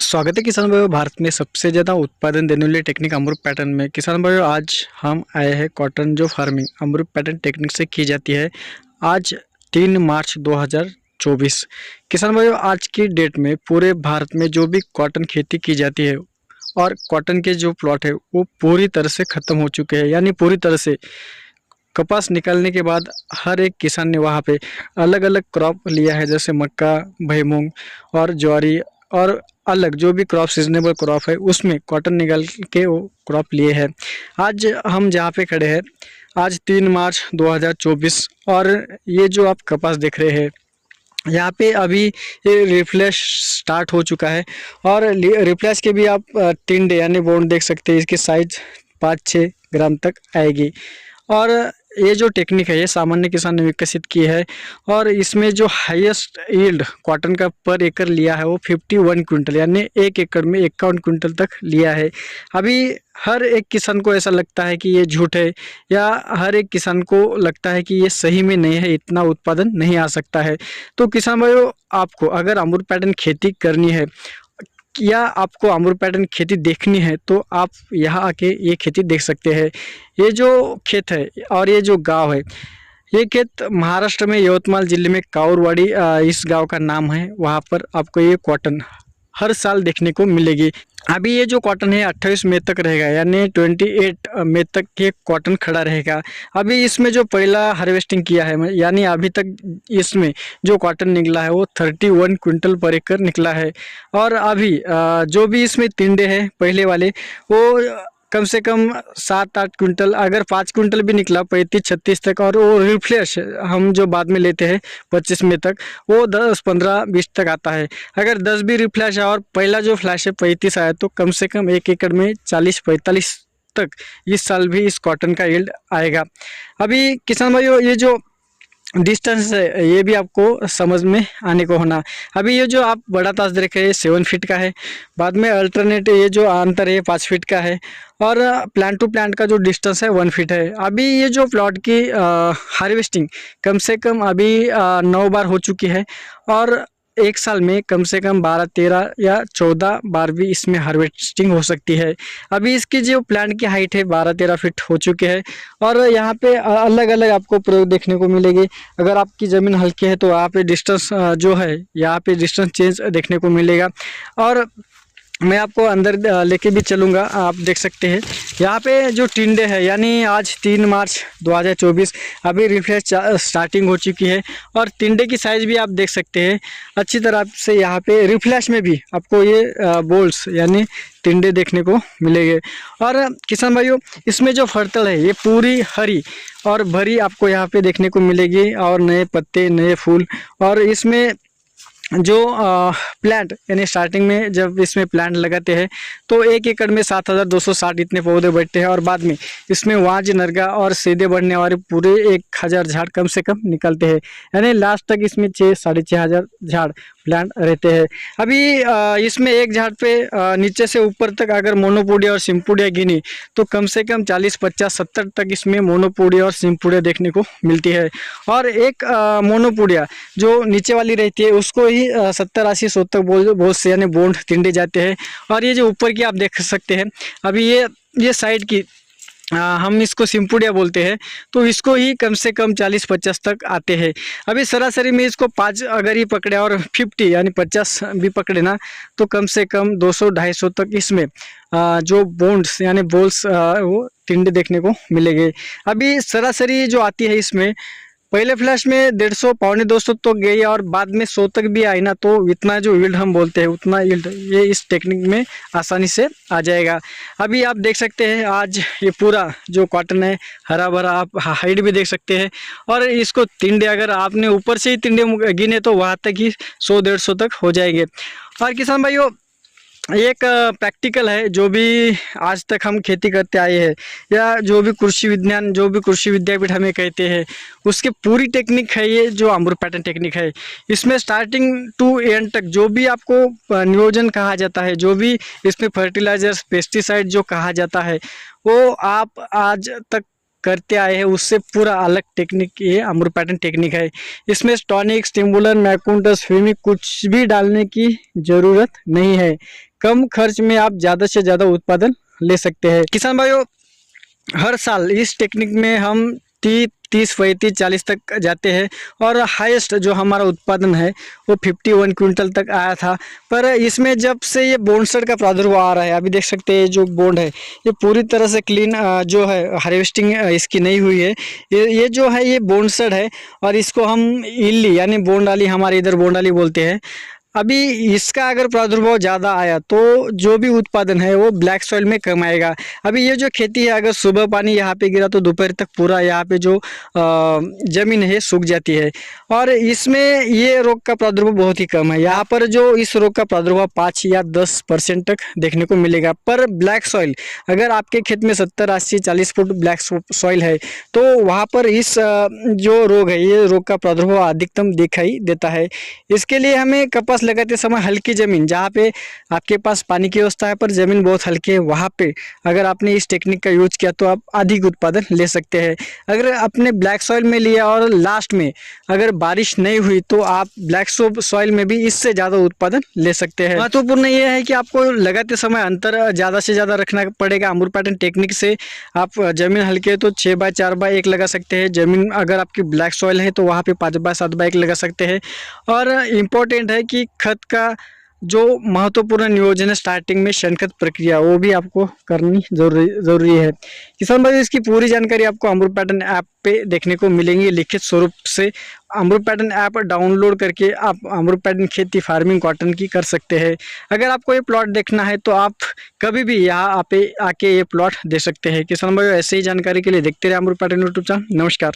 स्वागत है किसान भाइयों। भारत में सबसे ज़्यादा उत्पादन देने वाली टेक्निक अमरूद पैटर्न में। किसान भाइयों, आज हम आए हैं कॉटन जो फार्मिंग अमरूद पैटर्न टेक्निक से की जाती है। आज 3 मार्च 2024। किसान भाइयों, आज की डेट में पूरे भारत में जो भी कॉटन खेती की जाती है और कॉटन के जो प्लॉट है वो पूरी तरह से ख़त्म हो चुके हैं। यानी पूरी तरह से कपास निकालने के बाद हर एक किसान ने वहाँ पे अलग अलग क्रॉप लिया है, जैसे मक्का, भई मूंग और ज्वारी और अलग जो भी क्रॉप सीजनेबल क्रॉप है उसमें कॉटन निकाल के वो क्रॉप लिए हैं। आज हम जहाँ पे खड़े हैं, आज 3 मार्च 2024 और ये जो आप कपास देख रहे हैं यहाँ पे अभी ये रिफ्लेश स्टार्ट हो चुका है। और रिफ्लेश के भी आप टिंडे यानी बॉन्ड देख सकते हैं। इसकी साइज 5-6 ग्राम तक आएगी। और ये जो टेक्निक है ये सामान्य किसान ने विकसित की है और इसमें जो हाईएस्ट यील्ड कॉटन का पर एकड़ लिया है वो 51 क्विंटल यानी 1 एकड़ में 51 क्विंटल तक लिया है। अभी हर एक किसान को ऐसा लगता है कि ये झूठ है, या हर एक किसान को लगता है कि ये सही में नहीं है, इतना उत्पादन नहीं आ सकता है। तो किसान भाइयों, आपको अगर अमरूद पैटर्न खेती करनी है या आपको अमरूद पैटर्न खेती देखनी है तो आप यहाँ आके ये खेती देख सकते हैं। ये जो खेत है और ये जो गांव है, ये खेत महाराष्ट्र में यवतमाल जिले में काउरवाड़ी इस गांव का नाम है। वहाँ पर आपको ये कॉटन हर साल देखने को मिलेगी। अभी ये जो कॉटन है 28 मई तक रहेगा, यानी 28 मई तक ये कॉटन खड़ा रहेगा। अभी इसमें जो पहला हार्वेस्टिंग किया है, यानी अभी तक इसमें जो कॉटन निकला है वो 31 क्विंटल पर एकड़ निकला है। और अभी जो भी इसमें तिंडे हैं पहले वाले वो कम से कम 7-8 क्विंटल, अगर 5 क्विंटल भी निकला 35-36 तक। और वो रिफ्रेश हम जो बाद में लेते हैं 25 में तक, वो 10-15-20 तक आता है। अगर 10 भी रिफ्लैश है और पहला जो फ्लैश है 35 आया तो कम से कम 1 एकड़ में 40-45 तक इस साल भी इस कॉटन का यील्ड आएगा। अभी किसान भाइयों, ये जो डिस्टेंस है ये भी आपको समझ में आने को होना। अभी ये जो आप बड़ा ताश देख रहे हैं 7 फीट का है, बाद में अल्टरनेट ये जो अंतर है 5 फीट का है, और प्लांट टू प्लांट का जो डिस्टेंस है 1 फीट है। अभी ये जो प्लॉट की हार्वेस्टिंग कम से कम अभी 9 बार हो चुकी है और एक साल में कम से कम 12-13 या 14 बार भी इसमें हार्वेस्टिंग हो सकती है। अभी इसकी जो प्लांट की हाइट है 12-13 फीट हो चुके हैं। और यहाँ पे अलग अलग आपको प्रयोग देखने को मिलेगी। अगर आपकी ज़मीन हल्की है तो यहाँ पे डिस्टेंस जो है यहाँ पे डिस्टेंस चेंज देखने को मिलेगा। और मैं आपको अंदर लेके भी चलूँगा। आप देख सकते हैं यहाँ पे जो टिंडे है, यानी आज 3 मार्च 2024 अभी रिफ्रेश स्टार्टिंग हो चुकी है और टिंडे की साइज़ भी आप देख सकते हैं अच्छी तरह से। यहाँ पे रिफ्रेश में भी आपको ये बोल्स यानी टिंडे देखने को मिलेंगे। और किसान भाइयों, इसमें जो फर्तल है ये पूरी हरी और भरी आपको यहाँ पे देखने को मिलेगी, और नए पत्ते, नए फूल। और इसमें जो प्लांट यानी स्टार्टिंग में जब इसमें प्लांट लगाते हैं तो 1 एकड़ में 7260 इतने पौधे बढ़ते हैं और बाद में इसमें वाज, नरगा और सीधे बढ़ने वाले पूरे 1000 झाड़ कम से कम निकलते हैं। यानी लास्ट तक इसमें 6-6500 झाड़ प्लांट रहते हैं। अभी इसमें एक झाड़ पे नीचे से ऊपर तक अगर मोनोपोडिया और सिम्पोडिया गिनी तो कम से कम 40-50-70 तक इसमें मोनोपोडिया और सिम्पोडिया देखने को मिलती है। और एक मोनोपोडिया जो नीचे वाली रहती है उसको ही 70-80-100 तक बोल से यानी बॉन्ड तिंडे जाते हैं। और ये जो ऊपर की आप देख सकते हैं, अभी ये साइड की हम इसको सिम्पुडिया बोलते हैं, तो इसको ही कम से कम 40-50 तक आते हैं। अभी सरासरी में इसको 5 अगर ही पकड़े और 50 यानी 50 भी पकड़े ना तो कम से कम 200-250 तक इसमें जो बोन्ड्स यानी बोल्स वो टिंडे देखने को मिलेंगे। अभी सरासरी जो आती है इसमें पहले फ्लैश में 150 पौने 200 तो गई और बाद में 100 तक भी आई ना, तो इतना जो यील्ड हम बोलते हैं उतना यील्ड ये इस टेक्निक में आसानी से आ जाएगा। अभी आप देख सकते हैं आज ये पूरा जो कॉटन है हरा भरा, आप हाइट भी देख सकते हैं। और इसको तिंडे अगर आपने ऊपर से ही तिंडे गिने तो वहाँ तक ही 100-150 तक हो जाएंगे। और किसान भाइयों, एक प्रैक्टिकल है जो भी आज तक हम खेती करते आए हैं, या जो भी कृषि विज्ञान, जो भी कृषि विद्यापीठ हमें कहते हैं, उसके पूरी टेक्निक है ये जो अमरूद पैटर्न टेक्निक है। इसमें स्टार्टिंग टू एंड तक जो भी आपको नियोजन कहा जाता है, जो भी इसमें फर्टिलाइजर्स, पेस्टिसाइड जो कहा जाता है, वो आप आज तक करते आए हैं उससे पूरा अलग टेक्निक ये अमरूद पैटर्न टेक्निक है। इसमें टॉनिक, स्टिमुलर, मैकुंटस, फिमिक कुछ भी डालने की ज़रूरत नहीं है। कम खर्च में आप ज़्यादा से ज़्यादा उत्पादन ले सकते हैं। किसान भाइयों, हर साल इस टेक्निक में हम 30-35-40 तक जाते हैं और हाईएस्ट जो हमारा उत्पादन है वो 51 क्विंटल तक आया था। पर इसमें जब से ये बोनसड का प्रादुर्भाव आ रहा है, अभी देख सकते हैं जो बोंड है ये पूरी तरह से क्लीन जो है हार्वेस्टिंग इसकी नहीं हुई है। ये जो है ये बोनसड है और इसको हम इल्ली यानी बोंडाली, हमारे इधर बोंडाली बोलते हैं। अभी इसका अगर प्रादुर्भाव ज़्यादा आया तो जो भी उत्पादन है वो ब्लैक सॉइल में कम आएगा। अभी ये जो खेती है, अगर सुबह पानी यहाँ पे गिरा तो दोपहर तक पूरा यहाँ पे जो ज़मीन है सूख जाती है और इसमें ये रोग का प्रादुर्भाव बहुत ही कम है। यहाँ पर जो इस रोग का प्रादुर्भाव 5 या 10% तक देखने को मिलेगा। पर ब्लैक सॉइल, अगर आपके खेत में 70, 80, 40 फुट ब्लैक सॉइल है तो वहाँ पर इस जो रोग है ये रोग का प्रादुर्भाव अधिकतम दिखाई देता है। इसके लिए हमें कपास लगाते समय हल्की ज़मीन, जहाँ पे आपके पास पानी की व्यवस्था है पर ज़मीन बहुत हल्की है, वहाँ पे अगर आपने इस टेक्निक का यूज किया तो आप अधिक उत्पादन ले सकते हैं। अगर आपने ब्लैक सॉइल में लिया और लास्ट में अगर बारिश नहीं हुई तो आप ब्लैक सॉइल में भी इससे ज़्यादा उत्पादन ले सकते हैं। महत्वपूर्ण ये है कि आपको लगाते समय अंतर ज़्यादा से ज़्यादा रखना पड़ेगा। अमरूद पैटर्न टेक्निक से आप ज़मीन हल्की है तो 6x4x1 लगा सकते हैं। ज़मीन अगर आपकी ब्लैक सॉइल है तो वहाँ पे 5x7x1 लगा सकते हैं। और इम्पोर्टेंट है कि खत का जो महत्वपूर्ण नियोजन है स्टार्टिंग में शनखत प्रक्रिया, वो भी आपको करनी ज़रूरी है। किसान भाई, इसकी पूरी जानकारी आपको अमरूद पैटर्न ऐप पे देखने को मिलेंगी लिखित स्वरूप से। अमरूद पैटर्न ऐप डाउनलोड करके आप अमरूद पैटर्न खेती फार्मिंग कॉटन की कर सकते हैं। अगर आपको ये प्लॉट देखना है तो आप कभी भी यहाँ पे आके ये प्लॉट दे सकते हैं। किसान भाई, ऐसे ही जानकारी के लिए देखते रहे अमरूद पैटर्न यूट्यूब चैनल। नमस्कार।